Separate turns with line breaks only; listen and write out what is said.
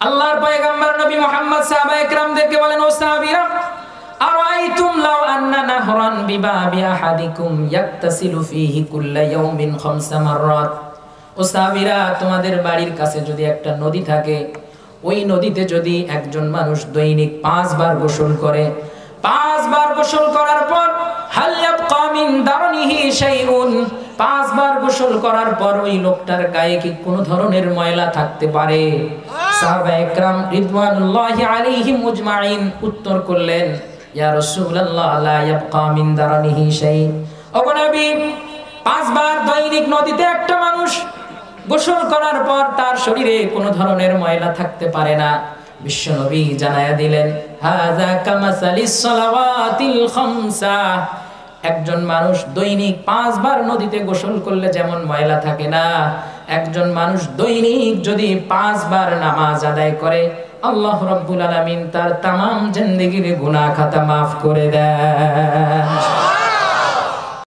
আল্লাহর পয়গম্বর নবী মুহাম্মদ সাহাবায়ে কেরামদেরকে বলেন, ও সাহাবীরা, আরাইতুম লাউ আন্না নাহরান বিবাবি আহাদিকুম ইয়াক্তাসিলু ফীহি কুল্লা ইয়াউমিন 5 মাররাত। ও সাহাবীরা, তোমাদের বাড়ির কাছে যদি একটা নদী থাকে, ওই নদীতে যদি একজন মানুষ দৈনিক 5 বার গোসল করে, 5 বার গোসল করার পর হাল ইয়াবকা মিন দারনিহি শাইউন, 5 বার গোসল করার পর ওই লোকটার গায়ে কি কোনো ধরনের ময়লা থাকতে পারে? সাহাবায়ে কেরাম রিদওয়ানুল্লাহি আলাইহিম আজমাইন উত্তর করলেন, ইয়া রাসূলুল্লাহ লা ইয়াবকা মিন দারনিহি শাই। ওগো নবী, 5 বার দৈনিক নদীতে একটা মানুষ গোসল করার পর তার শরীরে কোনো ধরনের ময়লা থাকতে পারে না। বিশ্বনবী জানায়া দিলেন, হাযা কামাসালিস সালাওয়াতিল খামসা, একজন মানুষ দৈনিক 5 বার নদীতে গোসল করলে যেমন ময়লা থাকে না, একজন মানুষ দৈনিক যদি 5 বার নামাজ আদায় করে, আল্লাহ রাব্বুল আলামিন তার তামাম জিন্দেগির গুনাহ খাতা মাফ করে দেন।